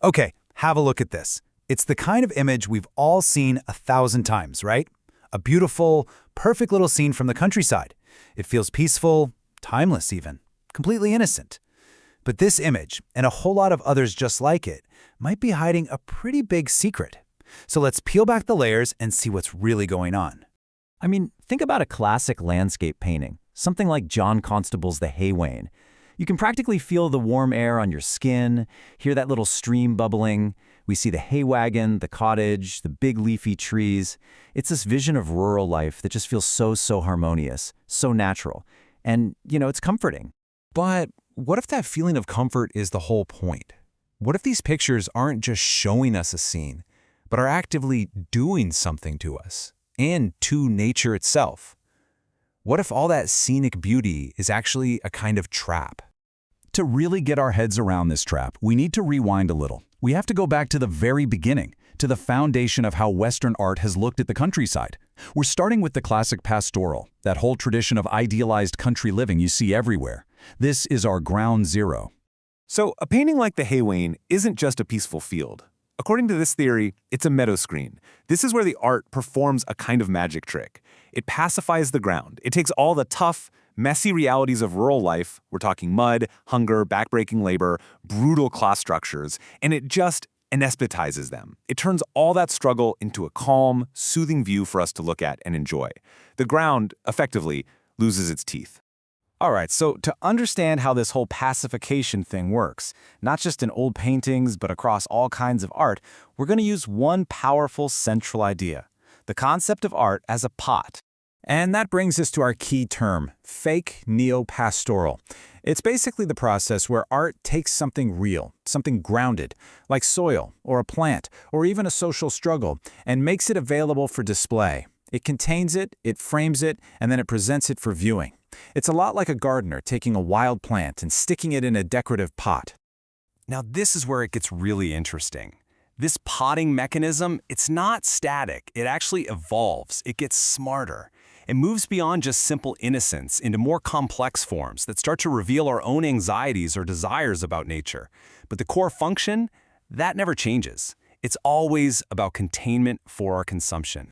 Okay, have a look at this. It's the kind of image we've all seen 1,000 times, right? A beautiful, perfect little scene from the countryside. It feels peaceful, timeless even, completely innocent. But this image, and a whole lot of others just like it, might be hiding a pretty big secret. So let's peel back the layers and see what's really going on. I mean, think about a classic landscape painting, something like John Constable's The Hay Wain. You can practically feel the warm air on your skin, hear that little stream bubbling. We see the hay wagon, the cottage, the big leafy trees. It's this vision of rural life that just feels so harmonious, so natural. And, it's comforting. But what if that feeling of comfort is the whole point? What if these pictures aren't just showing us a scene, but are actively doing something to us and to nature itself? What if all that scenic beauty is actually a kind of trap? To really get our heads around this trap, we need to rewind a little. We have to go back to the very beginning, to the foundation of how Western art has looked at the countryside. We're starting with the classic pastoral, that whole tradition of idealized country living you see everywhere. This is our ground zero. So a painting like the Hay Wain isn't just a peaceful field. According to this theory, it's a meadow screen. This is where the art performs a kind of magic trick. It pacifies the ground. It takes all the tough, messy realities of rural life, we're talking mud, hunger, backbreaking labor, brutal class structures, and it just anesthetizes them. It turns all that struggle into a calm, soothing view for us to look at and enjoy. The ground, effectively, loses its teeth. All right, so to understand how this whole pacification thing works, not just in old paintings, but across all kinds of art, we're going to use one powerful central idea, the concept of art as a pot. And that brings us to our key term, fake neo-pastoral. It's basically the process where art takes something real, something grounded, like soil or a plant or even a social struggle, and makes it available for display. It contains it, it frames it, and then it presents it for viewing. It's a lot like a gardener taking a wild plant and sticking it in a decorative pot. Now this is where it gets really interesting. This potting mechanism, it's not static. It actually evolves. It gets smarter. It moves beyond just simple innocence into more complex forms that start to reveal our own anxieties or desires about nature. But the core function, that never changes. It's always about containment for our consumption.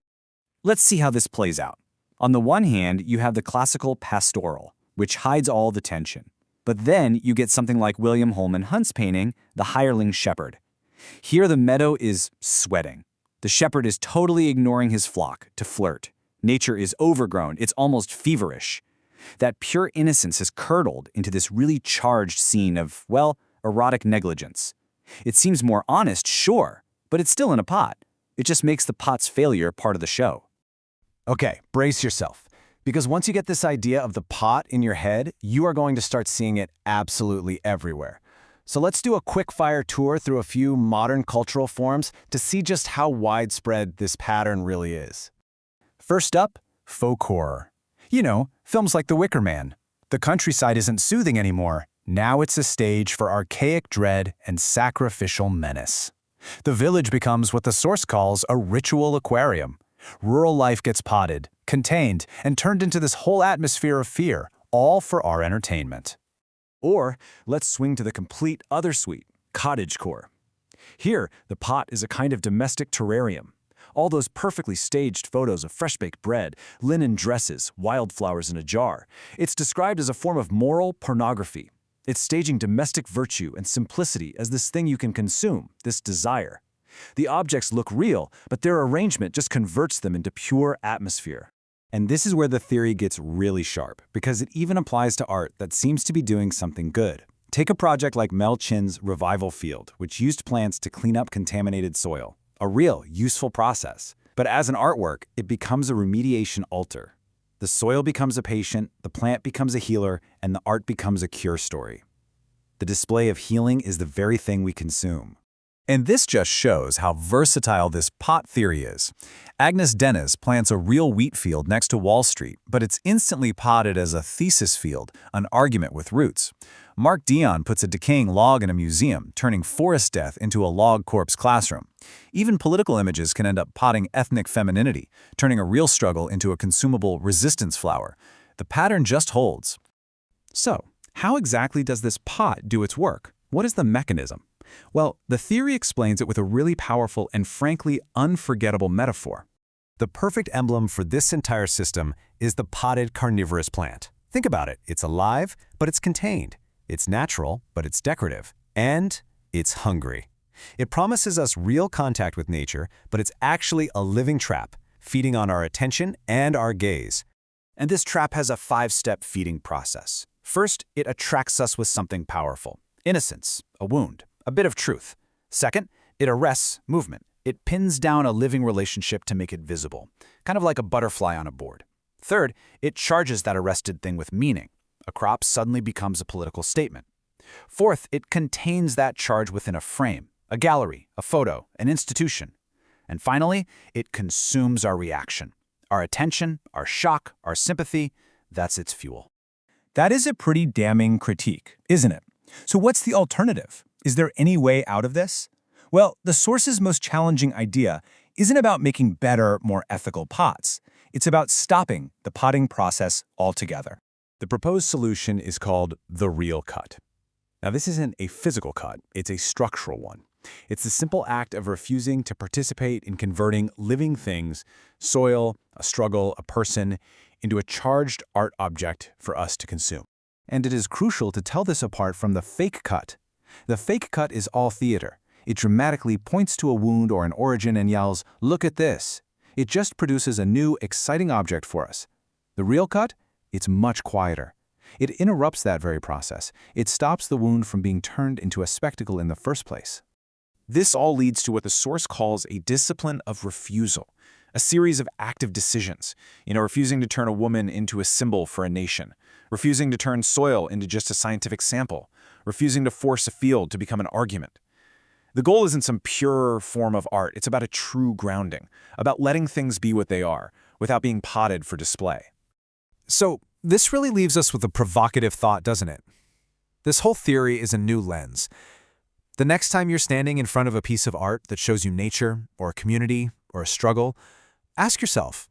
Let's see how this plays out. On the one hand, you have the classical pastoral, which hides all the tension. But then you get something like William Holman Hunt's painting, The Hireling Shepherd. Here the meadow is sweating. The shepherd is totally ignoring his flock to flirt. Nature is overgrown, it's almost feverish. That pure innocence has curdled into this really charged scene of, well, erotic negligence. It seems more honest, sure, but it's still in a pot. It just makes the pot's failure part of the show. Okay, brace yourself, because once you get this idea of the pot in your head, you are going to start seeing it absolutely everywhere. So let's do a quick-fire tour through a few modern cultural forms to see just how widespread this pattern really is. First up, folk horror. Films like The Wicker Man. The countryside isn't soothing anymore. Now it's a stage for archaic dread and sacrificial menace. The village becomes what the source calls a ritual aquarium. Rural life gets potted, contained, and turned into this whole atmosphere of fear, all for our entertainment. Or let's swing to the complete other suite, cottagecore. Here, the pot is a kind of domestic terrarium. All those perfectly staged photos of fresh-baked bread, linen dresses, wildflowers in a jar. It's described as a form of moral pornography. It's staging domestic virtue and simplicity as this thing you can consume, this desire. The objects look real, but their arrangement just converts them into pure atmosphere. And this is where the theory gets really sharp, because it even applies to art that seems to be doing something good. Take a project like Mel Chin's Revival Field, which used plants to clean up contaminated soil. A real, useful process. But as an artwork, it becomes a remediation altar. The soil becomes a patient, the plant becomes a healer, and the art becomes a cure story. The display of healing is the very thing we consume. And this just shows how versatile this pot theory is. Agnes Dennis plants a real wheat field next to Wall Street, but it's instantly potted as a thesis field, an argument with roots. Mark Dion puts a decaying log in a museum, turning forest death into a log corpse classroom. Even political images can end up potting ethnic femininity, turning a real struggle into a consumable resistance flower. The pattern just holds. So, how exactly does this pot do its work? What is the mechanism? Well, the theory explains it with a really powerful and frankly unforgettable metaphor. The perfect emblem for this entire system is the potted carnivorous plant. Think about it. It's alive, but it's contained. It's natural, but it's decorative. And it's hungry. It promises us real contact with nature, but it's actually a living trap, feeding on our attention and our gaze. And this trap has a 5-step feeding process. First, it attracts us with something powerful. Innocence, a wound, a bit of truth. Second, it arrests movement. It pins down a living relationship to make it visible, kind of like a butterfly on a board. Third, it charges that arrested thing with meaning. A crop suddenly becomes a political statement. Fourth, it contains that charge within a frame, a gallery, a photo, an institution. And finally, it consumes our reaction. Our attention, our shock, our sympathy, that's its fuel. That is a pretty damning critique, isn't it? So what's the alternative? Is there any way out of this? Well, the source's most challenging idea isn't about making better, more ethical pots. It's about stopping the potting process altogether. The proposed solution is called the real cut. Now, this isn't a physical cut, it's a structural one. It's the simple act of refusing to participate in converting living things, soil, a struggle, a person, into a charged art object for us to consume. And it is crucial to tell this apart from the fake cut. The fake cut is all theater. It dramatically points to a wound or an origin and yells, "Look at this." It just produces a new, exciting object for us. The real cut? It's much quieter. It interrupts that very process. It stops the wound from being turned into a spectacle in the first place. This all leads to what the source calls a discipline of refusal, a series of active decisions, refusing to turn a woman into a symbol for a nation, refusing to turn soil into just a scientific sample, refusing to force a field to become an argument. The goal isn't some pure form of art, it's about a true grounding, about letting things be what they are, without being potted for display. So, this really leaves us with a provocative thought, doesn't it? This whole theory is a new lens. The next time you're standing in front of a piece of art that shows you nature, or a community, or a struggle, ask yourself,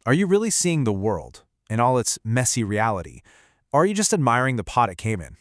are you really seeing the world in all its messy reality? Or are you just admiring the pot it came in?